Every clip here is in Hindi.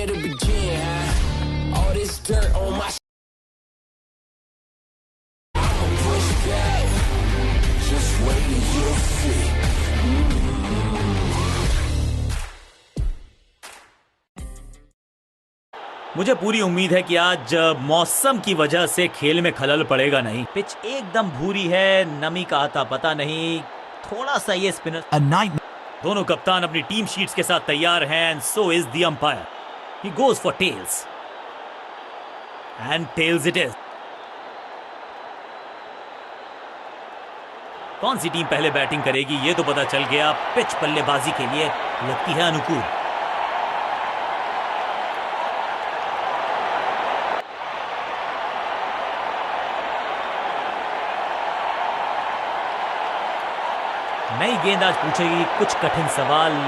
where to begin, huh? All this dirt on my I'ma push back. Just wait and you'll see. मुझे पूरी उम्मीद है कि आज मौसम की वजह से खेल में खलल पड़ेगा नहीं। पिच एकदम भूरी है, नमी का आता पता नहीं, थोड़ा सा ये स्पिनर। दोनों कप्तान अपनी टीम शीट्स के साथ तैयार हैं and so is the umpire. He goes for tails and tails it is. कौन सी टीम पहले बैटिंग करेगी ये तो पता चल गया। पिच बल्लेबाजी के लिए लगती है अनुकूल। नई गेंदबाज पूछेगी कुछ कठिन सवाल।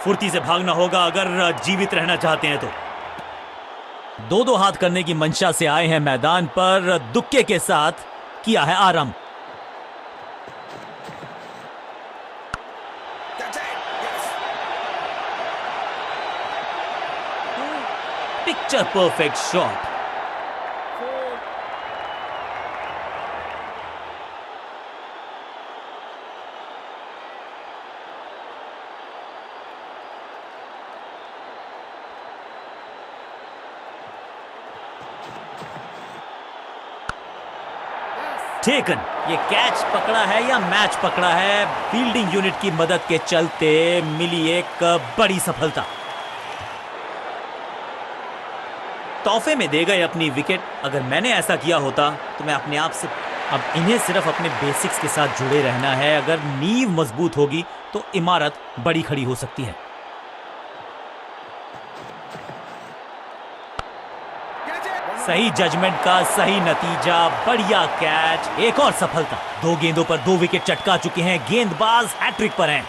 फुर्ती से भागना होगा अगर जीवित रहना चाहते हैं तो। दो हाथ करने की मंशा से आए हैं मैदान पर, दुक्के के साथ किया है आरंभ। Picture perfect shot. टेकन। ये कैच पकड़ा है या मैच पकड़ा है। फील्डिंग यूनिट की मदद के चलते मिली एक बड़ी सफलता। तोहफे में दे गए अपनी विकेट। अगर मैंने ऐसा किया होता तो मैं अपने आप से अब इन्हें सिर्फ अपने बेसिक्स के साथ जुड़े रहना है। अगर नींव मजबूत होगी तो इमारत बड़ी खड़ी हो सकती है। सही जजमेंट का सही नतीजा, बढ़िया कैच, एक और सफलता। दो गेंदों पर दो विकेट चटका चुके हैं गेंदबाज, हैट्रिक पर हैं।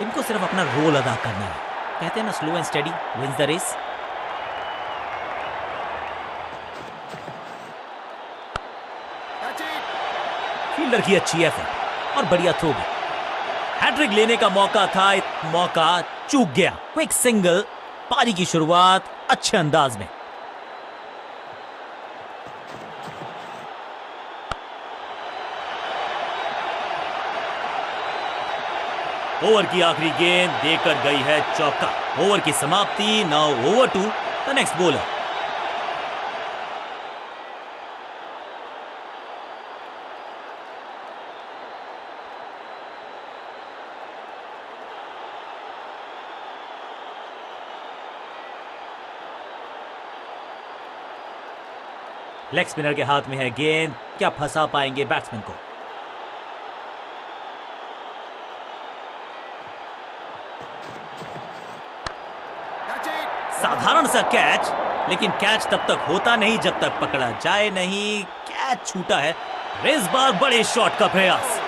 इनको सिर्फ अपना रोल अदा करना है। कहते हैं ना, slow and steady wins the race. Fielder की अच्छी एफर्ट और बढ़िया थ्रो भी। हैट्रिक लेने का मौका था, मौका चूक गया। क्विक सिंगल, पारी की शुरुआत अच्छे अंदाज में। ओवर की आखिरी गेंद देकर गई है चौका। ओवर की समाप्ति। Now over to the next bowler. Leg spinner के हाथ में है गेंद। क्या फंसा पाएंगे बैट्समैन को? साधारण सा कैच, लेकिन कैच तब तक होता नहीं जब तक पकड़ा जाए नहीं। कैच छूटा है। इस बार बड़े शॉट का प्रयास।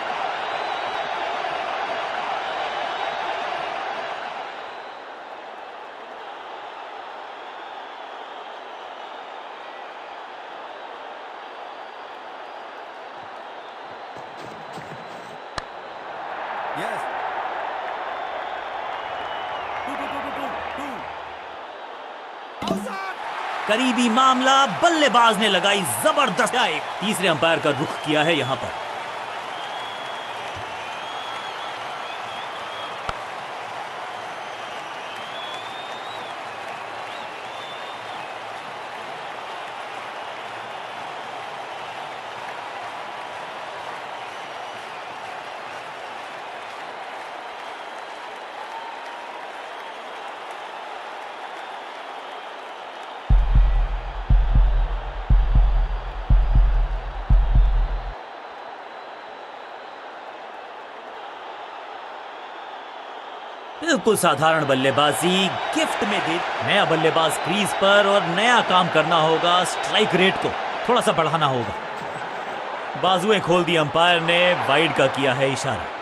करीबी मामला, बल्लेबाज ने लगाई जबरदस्त। तीसरे अंपायर का रुख किया है यहां पर। बिल्कुल साधारण बल्लेबाजी गिफ्ट में दे। नया बल्लेबाज क्रीज पर और नया काम करना होगा, स्ट्राइक रेट को थोड़ा सा बढ़ाना होगा। बाजुएं खोल दी अंपायर ने, वाइड का किया है इशारा।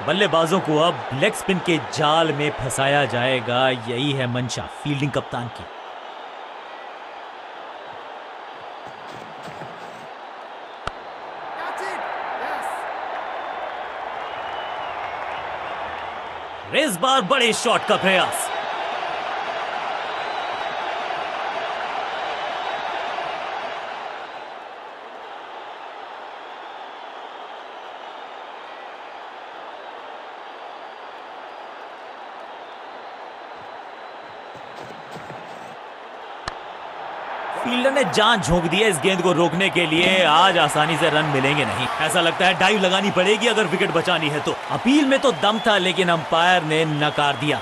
बल्लेबाजों को अब लेग स्पिन के जाल में फंसाया जाएगा, यही है मंशा फील्डिंग कप्तान की। इस बार बड़े शॉट का प्रयास। फील्डर ने जान झोंक दी है इस गेंद को रोकने के लिए। आज आसानी से रन मिलेंगे नहीं, ऐसा लगता है डाइव लगानी पड़ेगी अगर विकेट बचानी है तो। अपील में तो दम था लेकिन अंपायर ने नकार दिया।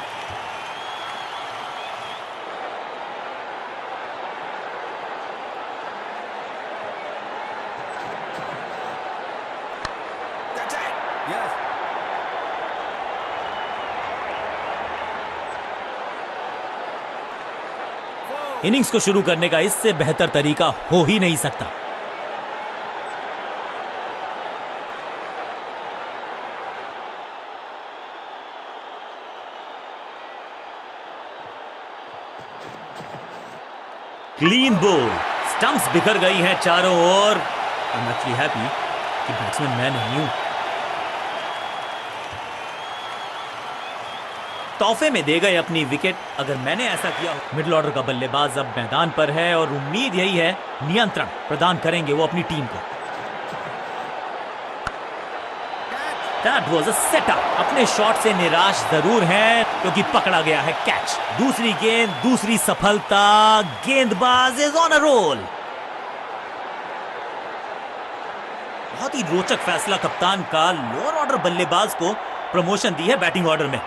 इनिंग्स को शुरू करने का इससे बेहतर तरीका हो ही नहीं सकता। क्लीन बॉल, स्टंप्स बिखर गई हैं चारों ओर। आई एम एक्चुअली हैप्पी कि बैट्समैन मैं नहीं हूं। तोहफे में दे गए अपनी विकेट। अगर मैंने ऐसा किया। मिडिल ऑर्डर का बल्लेबाज अब मैदान पर है और उम्मीद यही है नियंत्रण प्रदान करेंगे वो अपनी टीम को। That was a setup। अपने शॉट से निराश जरूर हैं क्योंकि पकड़ा गया है कैच। दूसरी गेंद, दूसरी सफलता। गेंदबाज इज ऑन अ रोल। बहुत ही रोचक फैसला कप्तान का। लोअर ऑर्डर बल्लेबाज को प्रमोशन दी है बैटिंग ऑर्डर में।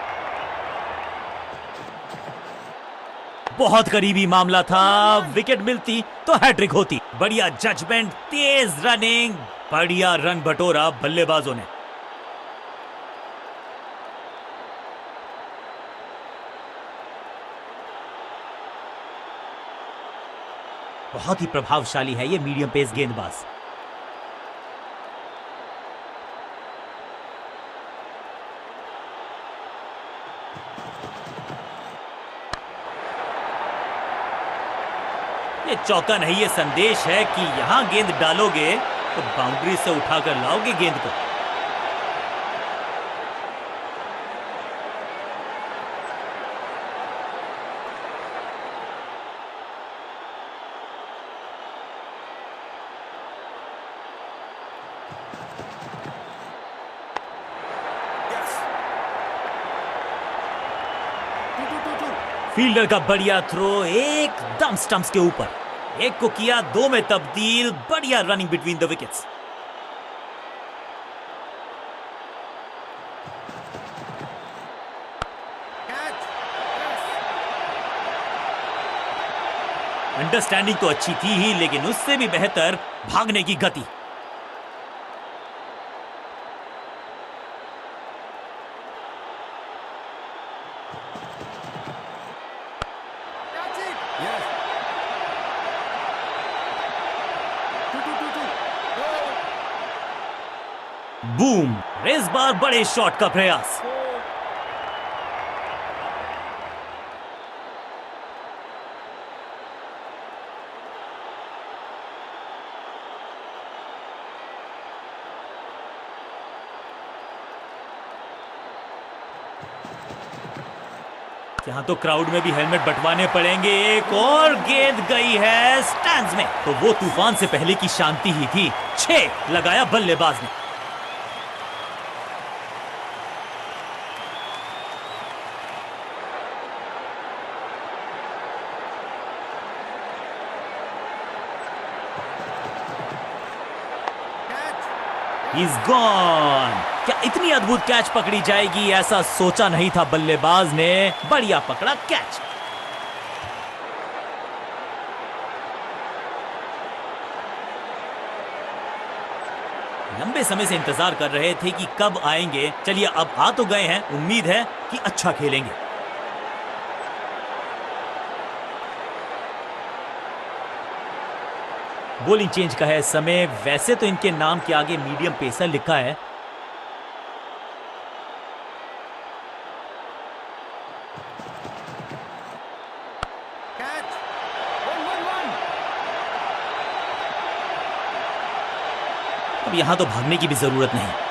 बहुत करीबी मामला था, विकेट मिलती तो हैट्रिक होती। बढ़िया जजमेंट, तेज रनिंग, बढ़िया रन बटोरा बल्लेबाजों ने। बहुत ही प्रभावशाली है ये मीडियम पेस गेंदबाज। ये चौका नहीं, ये संदेश है कि यहां गेंद डालोगे तो बाउंड्री से उठाकर लाओगे गेंद को। फील्डर का बढ़िया थ्रो एकदम स्टंप्स के ऊपर, एक को किया दो में तब्दील। बढ़िया running between the wickets. Understanding तो अच्छी थी ही, लेकिन उससे भी बेहतर भागने की गति। बूम, इस बार बड़े शॉट का प्रयास। यहां तो क्राउड में भी हेलमेट बंटवाने पड़ेंगे। एक और गेंद गई है स्टैंड्स में, तो वो तूफान से पहले की शांति ही थी। 6 लगाया बल्लेबाज ने। He's gone। क्या इतनी अद्भुत कैच पकड़ी जाएगी, ऐसा सोचा नहीं था बल्लेबाज ने। बढ़िया पकड़ा कैच। लंबे समय से इंतजार कर रहे थे कि कब आएंगे। चलिए अब आ तो गए हैं, उम्मीद है कि अच्छा खेलेंगे। बॉलिंग चेंज का है समय। वैसे तो इनके नाम के आगे मीडियम पेसर लिखा है। अब यहां तो भागने की भी जरूरत नहीं।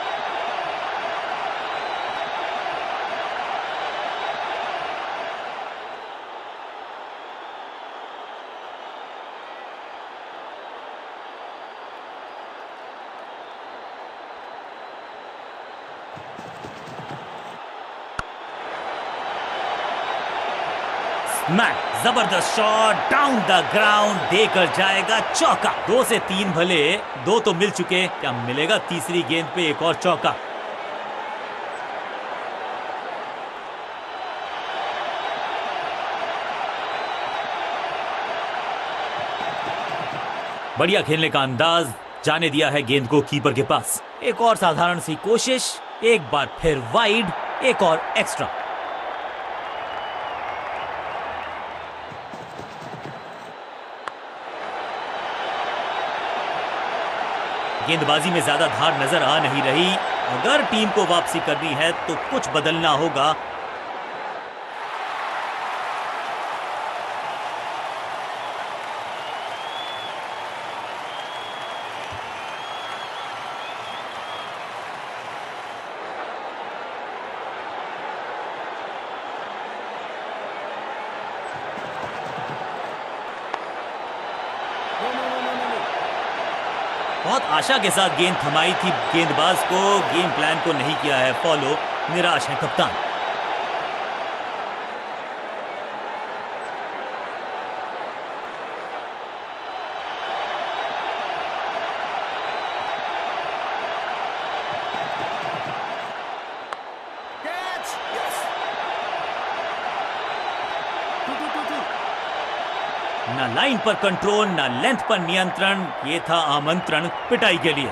मैट, जबरदस्त शॉट डाउन द ग्राउंड, देकर जाएगा चौका। 2 से 3 भले, 2 तो मिल चुके, क्या मिलेगा तीसरी गेंद पे एक और चौका। बढ़िया खेलने का अंदाज, जाने दिया है गेंद को कीपर के पास। एक और साधारण सी कोशिश, एक बार फिर वाइड, एक और एक्स्ट्रा। गेंदबाजी में ज्यादा धार नजर आ नहीं रही। अगर टीम को वापसी करनी है तो कुछ बदलना होगा। बहुत आशा के साथ गेंद थमाई थी गेंदबाज को, गेम प्लान को नहीं किया है फॉलो। निराश है कप्तान। ना लाइन पर कंट्रोल, ना लेंथ पर नियंत्रण। ये था आमंत्रण पिटाई के लिए।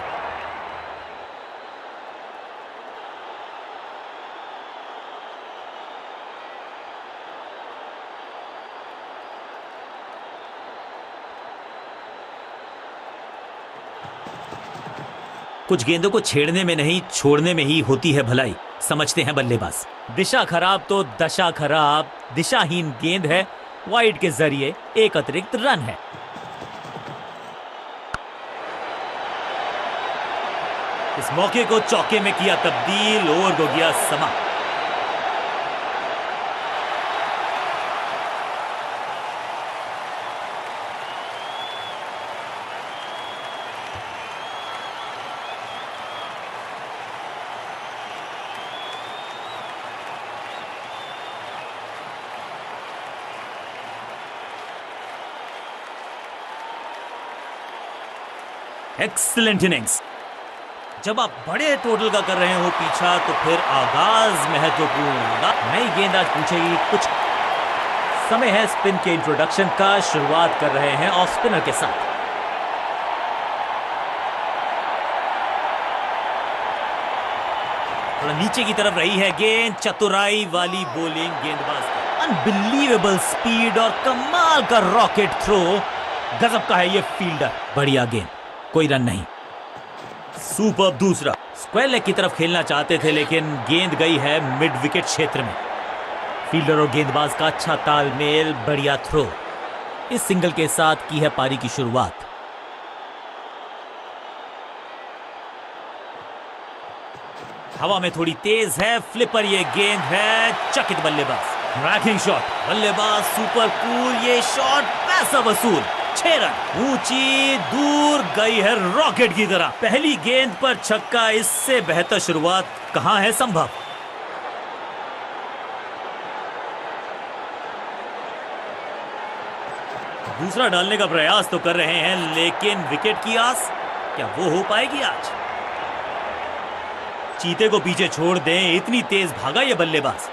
कुछ गेंदों को छेड़ने में नहीं, छोड़ने में ही होती है भलाई, समझते हैं बल्लेबाज। दिशा खराब तो दशा खराब। दिशाहीन गेंद है, वाइड के जरिए एक अतिरिक्त रन है। इस मौके को चौके में किया तब्दील, ओवर को गया समाप्त। Excellent innings. जब आप बड़े टोटल का कर रहे हो पीछा तो फिर आगाज महत्वपूर्ण। नई गेंद आज पूछेगी कुछ। समय है स्पिन के इंट्रोडक्शन का। शुरुआत कर रहे हैं ऑफ स्पिनर के साथ। थोड़ा नीचे की तरफ रही है गेंद। चतुराई वाली बॉलिंग गेंदबाज। अनबिलीवेबल स्पीड और कमाल का रॉकेट थ्रो। गजब का है ये फील्डर। बढ़िया गेंद, कोई रन नहीं। सुपर दूसरा। स्क्वायर लेग की तरफ खेलना चाहते थे लेकिन गेंद गई है मिड विकेट क्षेत्र में। फील्डर और गेंदबाज का अच्छा तालमेल, बढ़िया थ्रो। इस सिंगल के साथ की है पारी की शुरुआत। हवा में थोड़ी तेज है, फ्लिपर ये गेंद है। चकित बल्लेबाज, रैकिंग शॉट। बल्लेबाज सुपर कूल, ये शॉट पैसा वसूल। 6 रन। ऊंची दूर गई है रॉकेट की तरह। पहली गेंद पर छक्का, इससे बेहतर शुरुआत कहां है संभव। दूसरा डालने का प्रयास तो कर रहे हैं लेकिन विकेट की आस, क्या वो हो पाएगी आज। चीते को पीछे छोड़ दें, इतनी तेज भागा ये बल्लेबाज।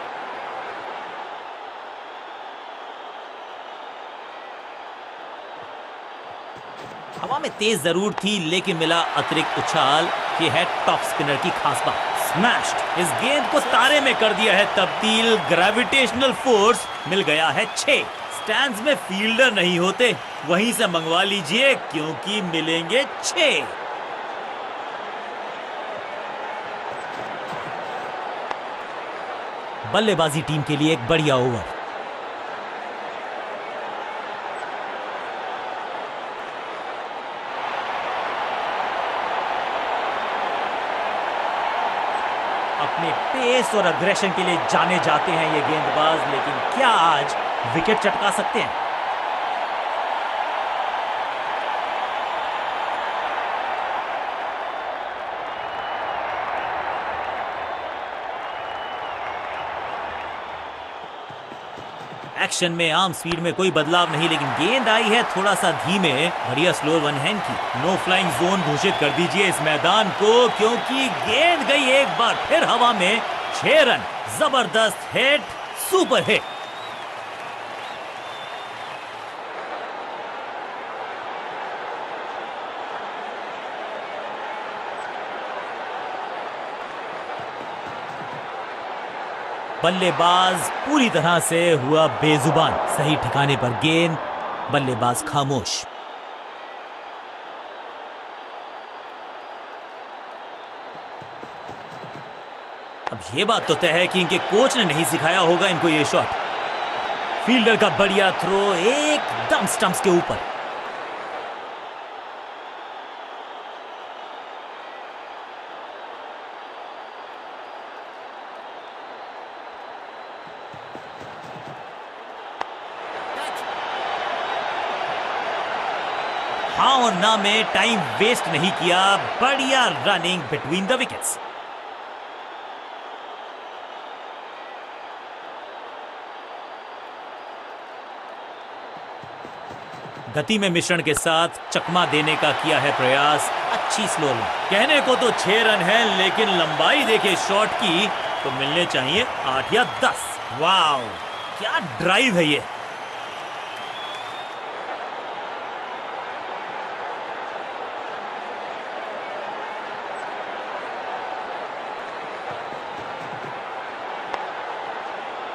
हवा में तेज जरूर थी लेकिन मिला अतिरिक्त उछाल। ये है टॉप स्पिनर की खास बात। स्मैश्ड। इस गेंद को तारे में कर दिया है तब्दील। ग्रेविटेशनल फोर्स मिल गया है 6। स्टैंड्स में फील्डर नहीं होते, वहीं से मंगवा लीजिए क्योंकि मिलेंगे 6। बल्लेबाजी टीम के लिए एक बढ़िया ओवर। अपने पेस और अग्रेशन के लिए जाने जाते हैं ये गेंदबाज, लेकिन क्या आज विकेट चटका सकते हैं। एक्शन में आर्म स्पीड में कोई बदलाव नहीं, लेकिन गेंद आई है थोड़ा सा धीमे। बढ़िया स्लो वन हैंड की। नो फ्लाइंग जोन घोषित कर दीजिए इस मैदान को क्योंकि गेंद गई एक बार फिर हवा में। 6 रन। जबरदस्त हिट, सुपर हिट। बल्लेबाज पूरी तरह से हुआ बेजुबान। सही ठिकाने पर गेंद, बल्लेबाज खामोश। अब ये बात तो तय है कि इनके कोच ने नहीं सिखाया होगा इनको ये शॉट। फील्डर का बढ़िया थ्रो एकदम स्टंप्स के ऊपर। हाँ और ना में टाइम वेस्ट नहीं किया। बढ़िया रनिंग बिटवीन द विकेट्स। गति में मिश्रण के साथ चकमा देने का किया है प्रयास। अच्छी स्लो लो। कहने को तो 6 रन है लेकिन लंबाई देखे शॉट की तो मिलने चाहिए 8 या 10। वाओ, क्या ड्राइव है ये।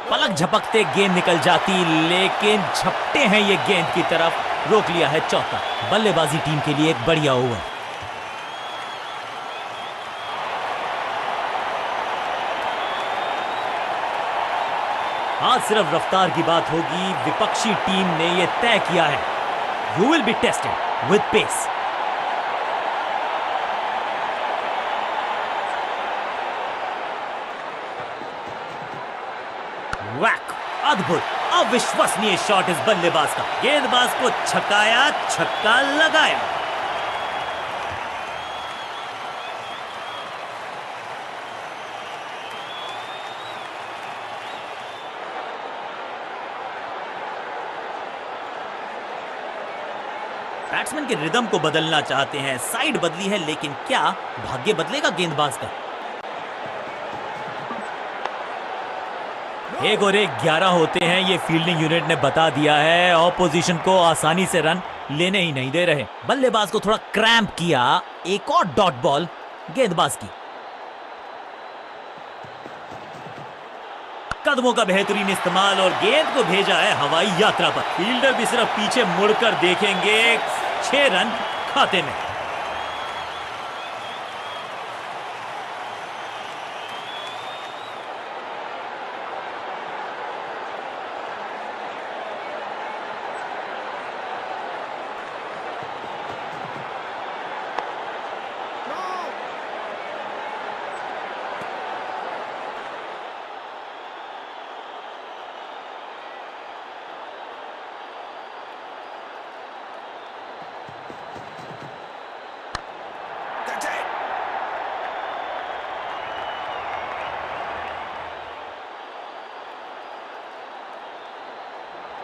पलक झपकते गेंद निकल जाती लेकिन झपटे हैं ये गेंद की तरफ। रोक लिया है चौका। बल्लेबाजी टीम के लिए एक बढ़िया ओवर। आज सिर्फ रफ्तार की बात होगी। विपक्षी टीम ने यह तय किया है, you will be tested with pace. Whack, अद्भुत, अविश्वसनीय शॉट इस बल्लेबाज का। गेंदबाज को छकाया, छक्का लगाया। बैट्समैन के रिदम को बदलना चाहते हैं, साइड बदली है, लेकिन क्या भाग्य बदलेगा गेंदबाज का? 1 और 1 11 होते हैं, ये फील्डिंग यूनिट ने बता दिया है। ऑपोजिशन को आसानी से रन लेने ही नहीं दे रहे। बल्लेबाज को थोड़ा क्रैम्प किया, एक और डॉट बॉल गेंदबाज की। कदमों का बेहतरीन इस्तेमाल और गेंद को भेजा है हवाई यात्रा पर। फील्डर भी सिर्फ पीछे मुड़कर देखेंगे। 6 रन खाते में।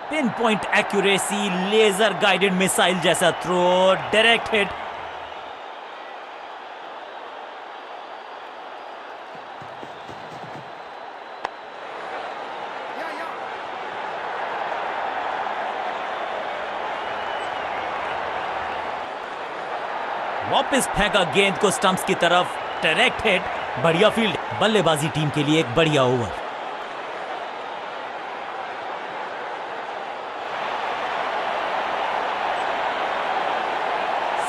Pinpoint accuracy, laser guided missile जैसा थ्रो, डायरेक्ट हिट। वापस फेंका गेंद को स्टंप्स की तरफ, डायरेक्ट हिट, बढ़िया फील्ड। बल्लेबाजी टीम के लिए एक बढ़िया ओवर।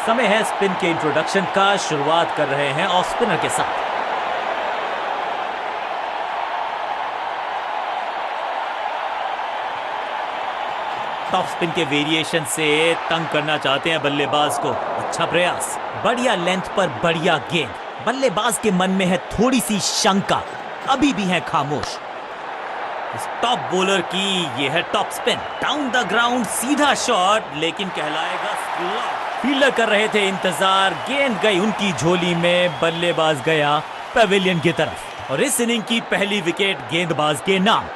समय है स्पिन के इंट्रोडक्शन का। शुरुआत कर रहे हैं ऑफ स्पिनर के साथ। टॉप स्पिन के वेरिएशन से तंग करना चाहते हैं बल्लेबाज को। अच्छा प्रयास, बढ़िया लेंथ पर बढ़िया गेंद। बल्लेबाज के मन में है थोड़ी सी शंका, अभी भी है खामोश। इस टॉप बॉलर की ये है top spin, down the ground, सीधा शॉट, लेकिन कहलाएगा स्लॉप। फील्डर कर रहे थे इंतजार, गेंद गई उनकी झोली में, बल्लेबाज गया पवेलियन की तरफ और इस इनिंग की पहली विकेट गेंदबाज के नाम।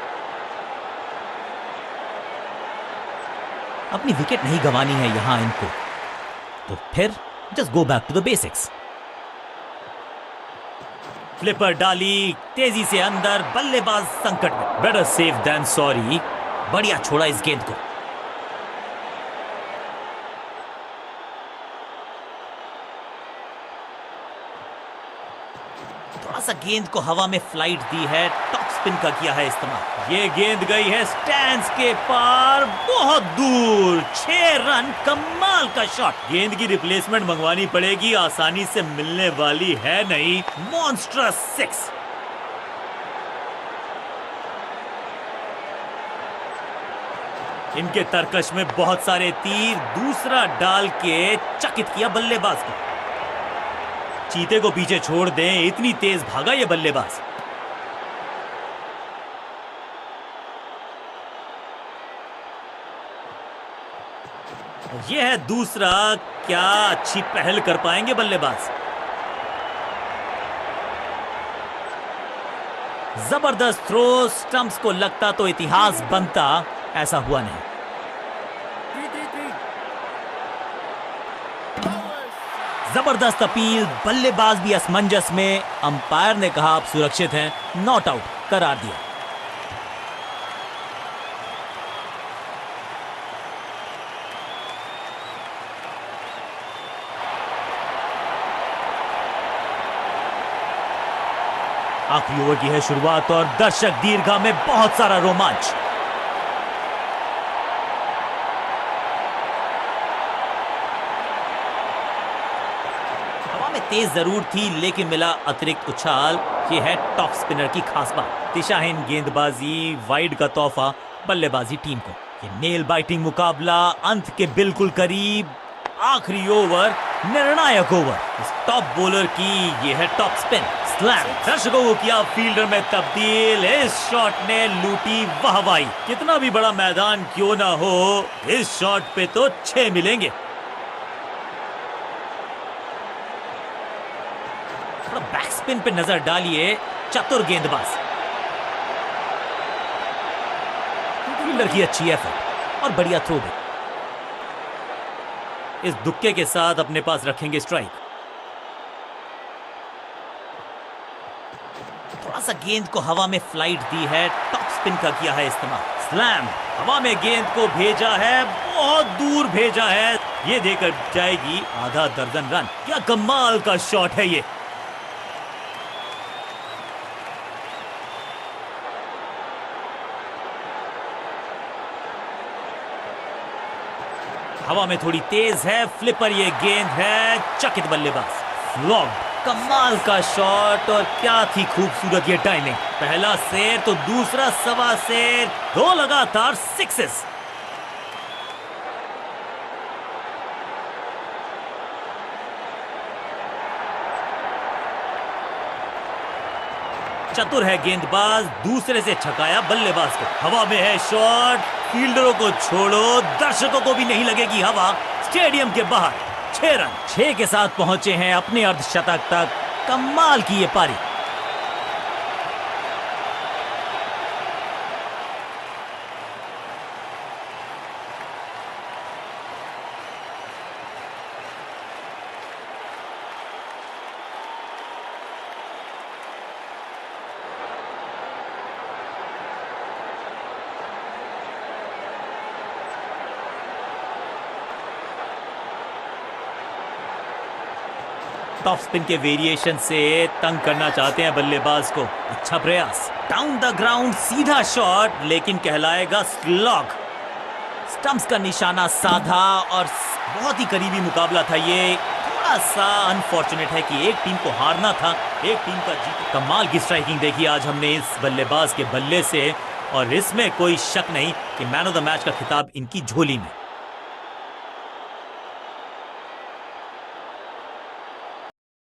अपनी विकेट नहीं गंवानी है यहां इनको, तो फिर just go back to the basics. Flipper डाली, तेजी से अंदर, बल्लेबाज संकट में। बेटर सेफ देन सॉरी, बढ़िया छोड़ा इस गेंद को। थोड़ा सा गेंद को हवा में फ्लाइट दी है, टॉप स्पिन का किया है इस्तेमाल। ये गेंद गई है स्टैंड्स के पार, बहुत दूर। 6 रन, कमाल का शॉट। गेंद की रिप्लेसमेंट मंगवानी पड़ेगी, आसानी से मिलने वाली है नहीं। मॉन्स्ट्रस 6। इनके तरकश में बहुत सारे तीर, दूसरा डाल के चकित किया बल्लेबाज को। चीते को पीछे छोड़ दें, इतनी तेज भागा ये बल्लेबाज। ये है दूसरा, क्या अच्छी पहल कर पाएंगे बल्लेबाज। जबरदस्त थ्रो, स्टंप्स को लगता तो इतिहास बनता, ऐसा हुआ नहीं। जबरदस्त अपील, बल्लेबाज भी असमंजस में। अंपायर ने कहा आप सुरक्षित हैं, नॉट आउट करार दिया। आखिरी ओवर की है शुरुआत और दर्शक दीर्घा में बहुत सारा रोमांच। तेज जरूर थी, लेकिन मिला अतिरिक्त उछाल। ये है टॉप स्पिनर की खास बात। दिशाहीन गेंदबाजी, वाइड का तोहफा बल्लेबाजी टीम को। ये नेल बाइटिंग मुकाबला अंत के बिल्कुल करीब। आखिरी ओवर निर्णायक ओवर। इस टॉप बॉलर की ये है टॉप स्पिन स्लैम। दर्शकों को किया फील्डर में तब्दील। इस शॉट ने लूटी वाहवाही। कितना भी बड़ा मैदान क्यों ना हो, इस शॉट पे तो 6 मिलेंगे। थोड़ा बैक स्पिन पे नजर डालिए, चतुर गेंदबाज। फील्डर की अच्छी एफर्ट और बढ़िया थ्रो भी। इस दुक्के के साथ अपने पास रखेंगे स्ट्राइक। थोड़ा सा गेंद को हवा में फ्लाइट दी है, टॉप स्पिन का किया है इस्तेमाल। स्लैम, हवा में गेंद को भेजा है, बहुत दूर भेजा है। ये देकर जाएगी आधा दर्जन रन। क्या कमाल का शॉट है ये। हवा में थोड़ी तेज है, फ्लिपर ये गेंद है, चकित बल्लेबाज। फ्लॉग, कमाल का शॉट और क्या थी खूबसूरत ये टाइमिंग। पहला शेर तो दूसरा सवा शेर, 2 लगातार सिक्सेस। चतुर है गेंदबाज, दूसरे से छकाया बल्लेबाज को। हवा में है शॉट, फील्डरों को छोड़ो, दर्शकों को भी नहीं लगेगी हवा। स्टेडियम के बाहर 6 रन। 6 के साथ पहुंचे हैं अपने अर्धशतक तक। कमाल की ये पारी। टॉप स्पिन के वेरिएशन से तंग करना चाहते हैं बल्लेबाज को। अच्छा प्रयास, डाउन द ग्राउंड सीधा शॉट, लेकिन कहलाएगा स्लॉग। स्टंप्स का निशाना साधा और बहुत ही करीबी मुकाबला था ये। थोड़ा सा अनफॉर्चुनेट है कि एक टीम को हारना था, एक टीम का जीत। कमाल की स्ट्राइकिंग देखी आज हमने इस बल्लेबाज के बल्ले से, और इसमें कोई शक नहीं कि मैन ऑफ द मैच का खिताब इनकी झोली में।